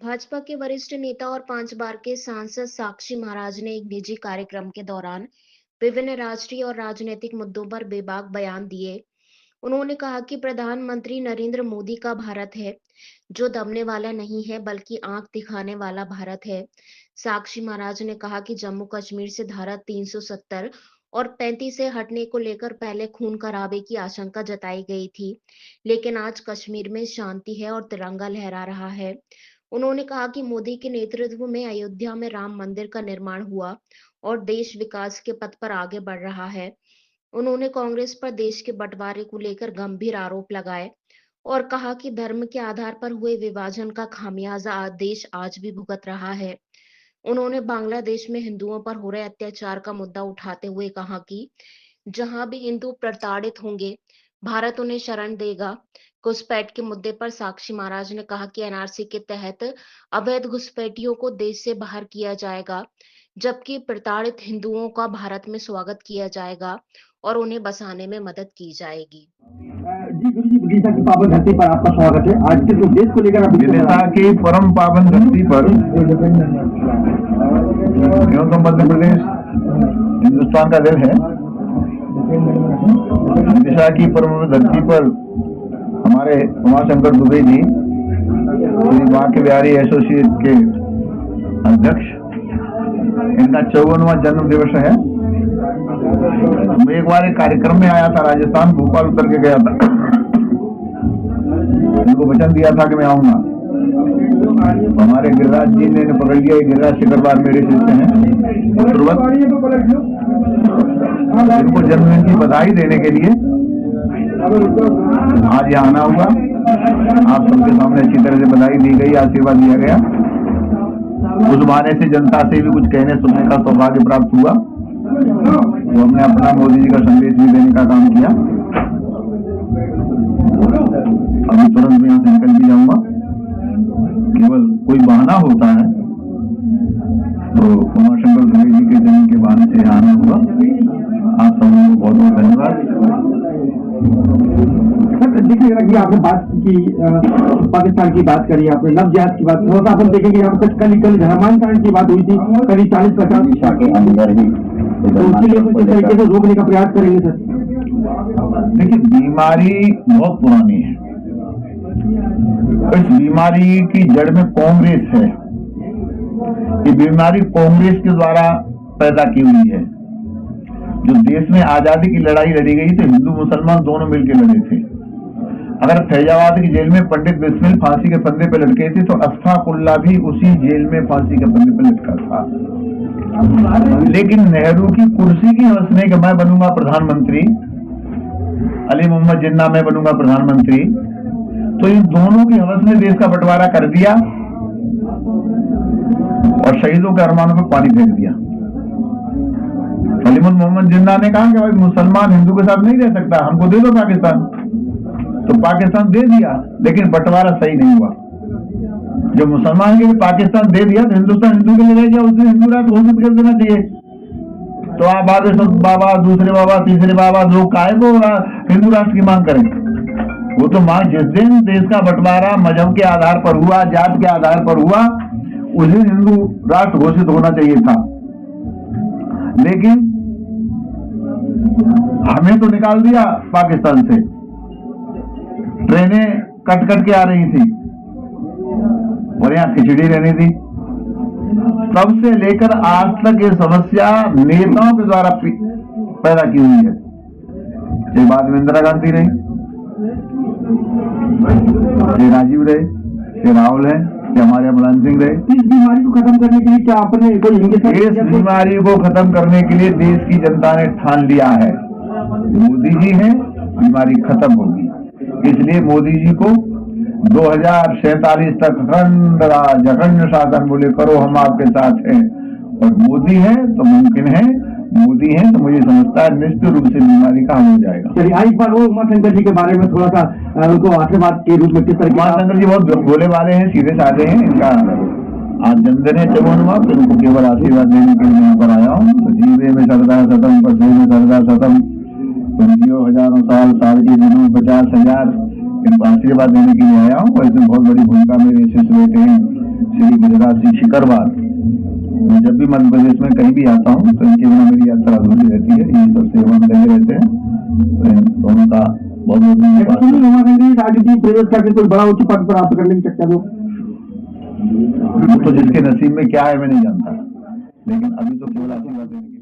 भाजपा के वरिष्ठ नेता और 5 बार के सांसद साक्षी महाराज ने एक निजी कार्यक्रम के दौरान विभिन्न राष्ट्रीय और राजनीतिक मुद्दों पर बेबाक बयान दिए। उन्होंने कहा कि प्रधानमंत्री नरेंद्र मोदी का भारत है, जो दबने वाला नहीं है बल्कि आंख दिखाने वाला भारत है। साक्षी महाराज ने कहा कि जम्मू कश्मीर से धारा 370 और 35 से हटने को लेकर पहले खून खराबे की आशंका जताई गई थी, लेकिन आज कश्मीर में शांति है और तिरंगा लहरा रहा है। उन्होंने कहा कि मोदी के नेतृत्व में अयोध्या में राम मंदिर का निर्माण हुआ और देश विकास के पथ पर आगे बढ़ रहा है। उन्होंने कांग्रेस पर देश के बंटवारे को लेकर गंभीर आरोप लगाए और कहा कि धर्म के आधार पर हुए विभाजन का खामियाजा देश आज भी भुगत रहा है। उन्होंने बांग्लादेश में हिंदुओं पर हो रहे अत्याचार का मुद्दा उठाते हुए कहा कि जहां भी हिंदू प्रताड़ित होंगे, भारत उन्हें शरण देगा। घुसपैठ के मुद्दे पर साक्षी महाराज ने कहा कि एनआरसी के तहत अवैध घुसपैठियों को देश से बाहर किया जाएगा, जबकि प्रताड़ित हिंदुओं का भारत में स्वागत किया जाएगा और उन्हें बसाने में मदद की जाएगी। जी गुरु जी, विदिशा की पावन धरती पर आपका स्वागत है। आज के देश को लेकर आप विदिशा की परम पावन धरती पर यूं तो मध्य प्रदेश हिंदुस्तान का दिल है। विदिशा की परम धरती पर हमारे उमाशंकर दुबे जी, श्री बांके बिहारी एसोसिएट के अध्यक्ष, इनका 54वां जन्म दिवस है। मैं एक बार एक कार्यक्रम में आया था, राजस्थान भोपाल उतर के गया था। इनको वचन दिया था कि मैं आऊंगा। हमारे गिरिराज जी ने पकड़ लिया। गिरिराज शिखरवार मेरे शिष्य हैं। इनको जन्मदिन की बधाई देने के लिए आज यहाँ आना हुआ। आप सबके सामने अच्छी तरह से बधाई दी गई, आशीर्वाद दिया गया। उस बहाने से जनता से भी कुछ कहने सुनने का सौभाग्य प्राप्त हुआ। तो हमने अपना मोदी जी का संदेश भी देने का काम किया। अभी तुरंत मैं यहाँ से निकल भी जाऊंगा। केवल कोई बहाना होता है तो उमाशंकर दुबे जी के जन्म के बहाने से आना हुआ। आप सबको बहुत बहुत धन्यवाद। देखिए कि आपने बात की, पाकिस्तान की बात करी, आपने नवजात की बात, थोड़ा सा अपन देखेंगे यहाँ पर कल धर्मांतरण की बात हुई थी, करीब 40-50 के अंदर ही, तो उसके लिए कुछ तरीके से रोकने का प्रयास करेंगे सर? देखिए, बीमारी बहुत पुरानी है। इस बीमारी की जड़ में कांग्रेस है। ये बीमारी कांग्रेस के द्वारा पैदा की हुई है। जो देश में आजादी की लड़ाई लड़ी गई थी, हिंदू मुसलमान दोनों मिलकर लड़े थे। अगर फैजाबाद की जेल में पंडित बिस्मिल फांसी के फंदे पर लटके थे तो अशफाकुल्ला भी उसी जेल में फांसी के फंदे पर लटका था। लेकिन नेहरू की कुर्सी की हवस में कि मैं बनूंगा प्रधानमंत्री, अली मोहम्मद जिन्ना मैं बनूंगा प्रधानमंत्री, तो इन दोनों की हवस ने देश का बंटवारा कर दिया और शहीदों के अरमानों पर पानी फेंक दिया। अली मोहम्मद जिन्ना ने कहा कि भाई मुसलमान हिंदू के साथ नहीं रह सकता, हमको दे दो पाकिस्तान। तो पाकिस्तान दे दिया, लेकिन बंटवारा सही नहीं हुआ। जो मुसलमान के लिए पाकिस्तान दे दिया तो हिंदुस्तान हिंदू के लिए रह गया, उसने हिंदू राष्ट्र घोषित कर देना चाहिए। तो आप बाद में बाबा, दूसरे बाबा, तीसरे बाबा, लोग काहे को हिंदू राष्ट्र की मांग करें? वो तो मांग जिस दिन देश का बंटवारा मजहब के आधार पर हुआ, जात के आधार पर हुआ, उस दिन हिंदू राष्ट्र घोषित होना चाहिए था। लेकिन हमें तो निकाल दिया पाकिस्तान से। ट्रेनें कट कट के आ रही थी और यहाँ खिचड़ी रहनी थी। तब से लेकर आज तक ये समस्या नेताओं के द्वारा पैदा की हुई है। ये बाद में इंदिरा गांधी रही, ये राजीव रहे, ये राहुल है, ये हमारे मुलायम सिंह रहे। इस बीमारी को खत्म करने के लिए क्या आपने इस बीमारी को खत्म करने के लिए देश की जनता ने ठान लिया है, मोदी जी हैं, बीमारी खत्म होगी। इसलिए मोदी जी को 2047 तक अखंड राज, अखंड शासन बोले करो, हम आपके साथ हैं। और मोदी है तो मुमकिन है, मोदी है तो मुझे समझता है निश्चित रूप से बीमारी का हल हो जाएगा। चलिए, आज बार वो उमाशंकर जी के बारे में थोड़ा सा उनको आशीर्वाद के रूप में किस तरह? उमाशंकर जी बहुत भोले वाले हैं, सीधे साधे हैं। इनका आज जन्मदिन है 54वां, तो इनको केवल आशीर्वाद देने के लिए यहाँ पर आया हूँ। तो जीवे में सरदा सतम, पशु में सरदा सतम, जियो हजारों साल, साल के दिनों 50,000, इनको आशीर्वाद देने के लिए आया हूँ। और इसमें बहुत बड़ी भूमिका मेरे शिष्य बेटे हैं, श्री गिरिराज सिंह शिकरवार। मैं जब भी मध्य प्रदेश में कहीं भी आता हूँ तो इनके बिना मेरी यात्रा अधूरी रहती है। ये सब सेवा में लगे रहते हैं, तो इन दोनों का बहुत बहुत धन्यवाद। राजनीतिक प्रवेश करके कोई बड़ा उच्च पद प्राप्त करने की चक्कर में, तो जिसके नसीब में क्या है मैं नहीं जानता, लेकिन अभी तो केवल आशीर्वाद देने के लिए